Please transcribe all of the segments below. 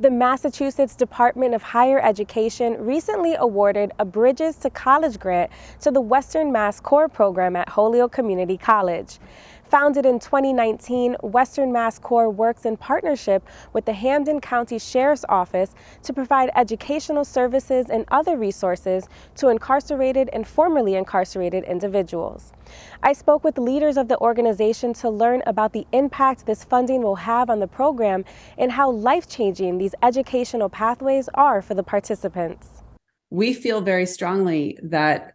The Massachusetts Department of Higher Education recently awarded a Bridges to College grant to the Western Mass CORE program at Holyoke Community College. Founded in 2019, Western Mass CORE works in partnership with the Hampden County Sheriff's Office to provide educational services and other resources to incarcerated and formerly incarcerated individuals. I spoke with leaders of the organization to learn about the impact this funding will have on the program and how life-changing these educational pathways are for the participants. We feel very strongly that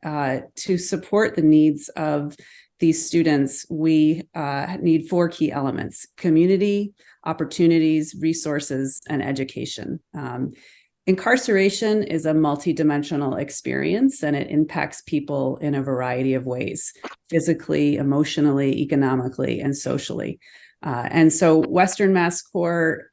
to support the needs of these students, we need four key elements: community, opportunities, resources, and education. Incarceration is a multidimensional experience, and it impacts people in a variety of ways: physically, emotionally, economically, and socially. And so Western Mass CORE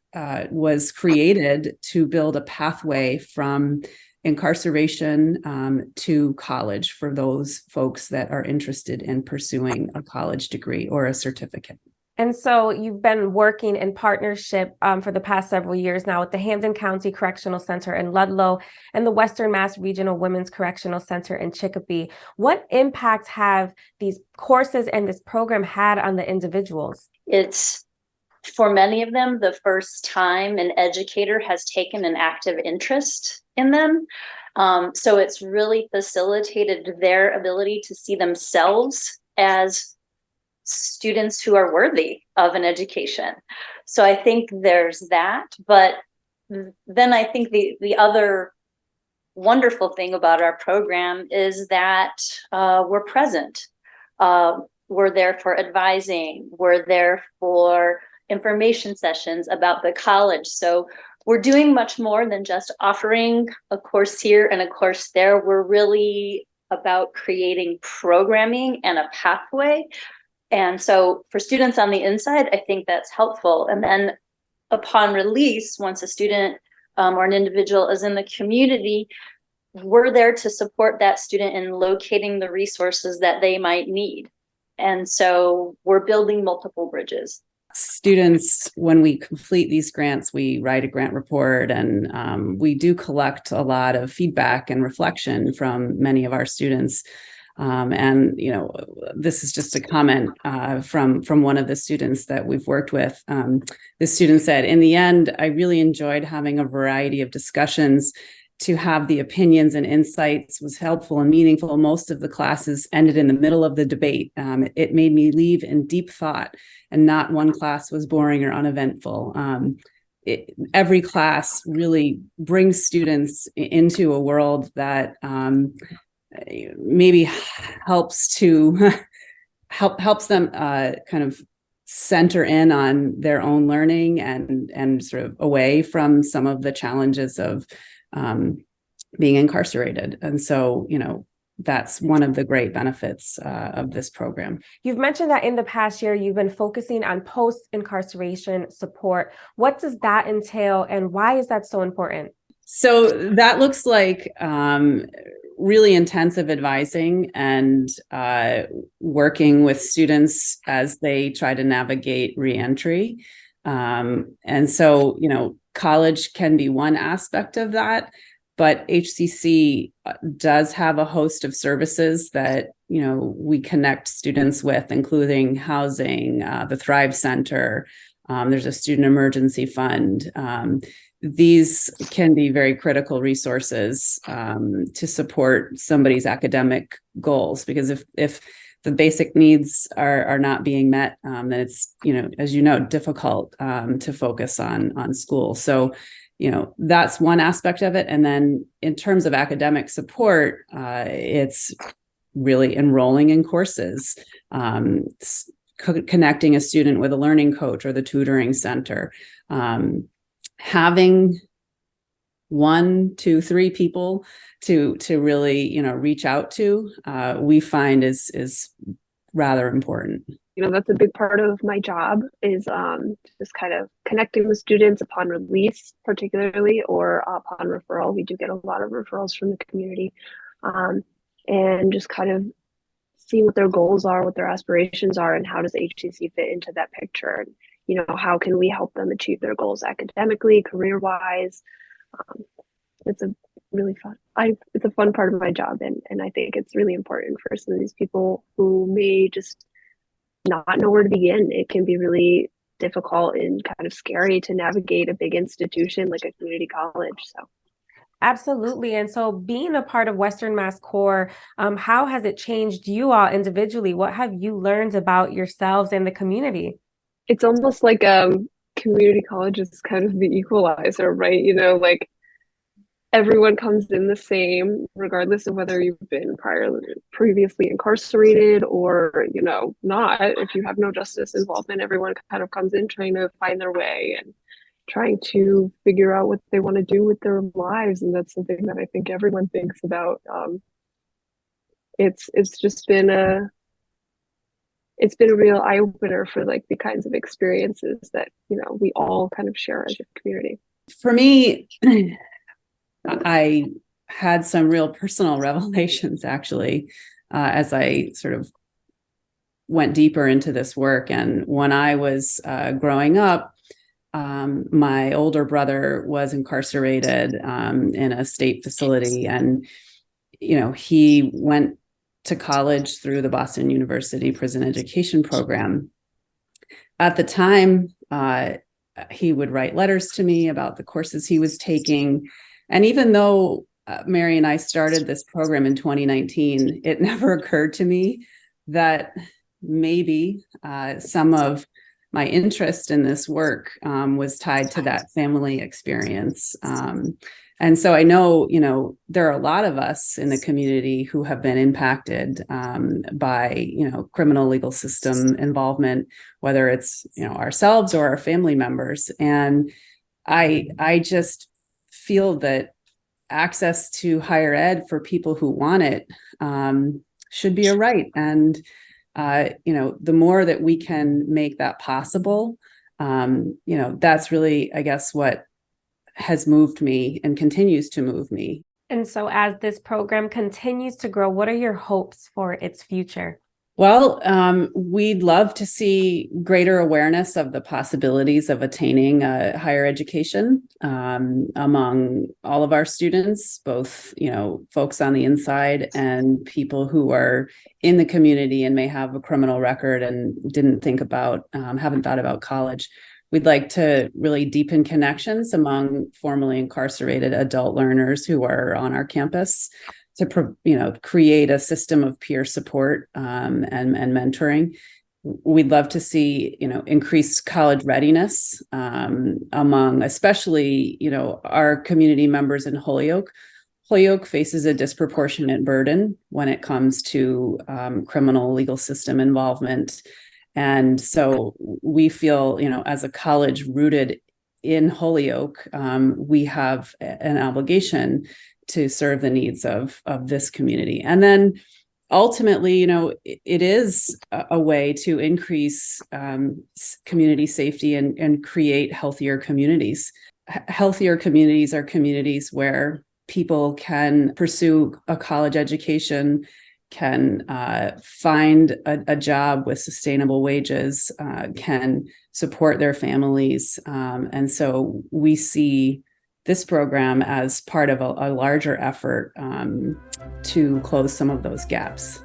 was created to build a pathway from incarceration to college for those folks that are interested in pursuing a college degree or a certificate. And so you've been working in partnership for the past several years now with the Hampden County Correctional Center in Ludlow and the Western Mass Regional Women's Correctional Center in Chicopee. What impact have these courses and this program had on the individuals? It's, for many of them, the first time an educator has taken an active interest in them. So it's really facilitated their ability to see themselves as students who are worthy of an education. So I think there's that. But then I think the other wonderful thing about our program is that we're present. We're there for advising. We're there for information sessions about the college. So we're doing much more than just offering a course here and a course there. We're really about creating programming and a pathway. And so for students on the inside, I think that's helpful. And then upon release, once a student or an individual is in the community, we're there to support that student in locating the resources that they might need. And so we're building multiple bridges. Students, when we complete these grants, we write a grant report, and we do collect a lot of feedback and reflection from many of our students. And this is just a comment from one of the students that we've worked with. The student said, "In the end, I really enjoyed having a variety of discussions. To have the opinions and insights was helpful and meaningful. Most of the classes ended in the middle of the debate. It made me leave in deep thought, and not one class was boring or uneventful." Every class really brings students into a world that maybe helps them kind of center in on their own learning and sort of away from some of the challenges of being incarcerated. And so, that's one of the great benefits of this program. You've mentioned that in the past year, you've been focusing on post-incarceration support. What does that entail, and why is that so important? So that looks like really intensive advising and working with students as they try to navigate reentry. And so, college can be one aspect of that, but HCC does have a host of services that, we connect students with, including housing, the Thrive Center. There's a student emergency fund. These can be very critical resources to support somebody's academic goals, because if the basic needs are not being met, then it's, as difficult to focus on school. So, that's one aspect of it. And then in terms of academic support, it's really enrolling in courses, connecting a student with a learning coach or the tutoring center, having 1, 2, 3 people to really, reach out to, we find is rather important. That's a big part of my job is just kind of connecting with students upon release, particularly, or upon referral. We do get a lot of referrals from the community, and just kind of see what their goals are, what their aspirations are, and how does HCC fit into that picture. how can we help them achieve their goals academically, career-wise. It's a really fun, it's a fun part of my job. And I think it's really important for some of these people who may just not know where to begin. It can be really difficult and kind of scary to navigate a big institution like a community college. So absolutely. And so being a part of Western Mass CORE, how has it changed you all individually? What have you learned about yourselves and the community? it's almost like community college is kind of the equalizer, right? Like everyone comes in the same, regardless of whether you've been previously incarcerated or, not. If you have no justice involvement, everyone kind of comes in trying to find their way and trying to figure out what they want to do with their lives. And that's something that I think everyone thinks about. It's just been a real eye opener for like the kinds of experiences that, we all kind of share as a community. For me, I had some real personal revelations actually, as I sort of went deeper into this work. And when I was growing up, my older brother was incarcerated in a state facility, and he went to college through the Boston University Prison Education Program. At the time, he would write letters to me about the courses he was taking. And even though Mary and I started this program in 2019, it never occurred to me that maybe some of my interest in this work was tied to that family experience. And so I know, there are a lot of us in the community who have been impacted by, criminal legal system involvement, whether it's, ourselves or our family members. And I just feel that access to higher ed for people who want it should be a right. And, the more that we can make that possible, that's really, I guess, what has moved me and continues to move me. And so as this program continues to grow, what are your hopes for its future? Well, we'd love to see greater awareness of the possibilities of attaining a higher education among all of our students, both, folks on the inside and people who are in the community and may have a criminal record and haven't thought about college. We'd like to really deepen connections among formerly incarcerated adult learners who are on our campus to, create a system of peer support and mentoring. We'd love to see, increased college readiness among especially, our community members in Holyoke. Holyoke faces a disproportionate burden when it comes to criminal legal system involvement. And so we feel, as a college rooted in Holyoke, we have an obligation to serve the needs of this community. And then ultimately, it is a way to increase community safety and create healthier communities. Healthier communities are communities where people can pursue a college education, can find a job with sustainable wages, can support their families. And so we see this program as part of a larger effort to close some of those gaps.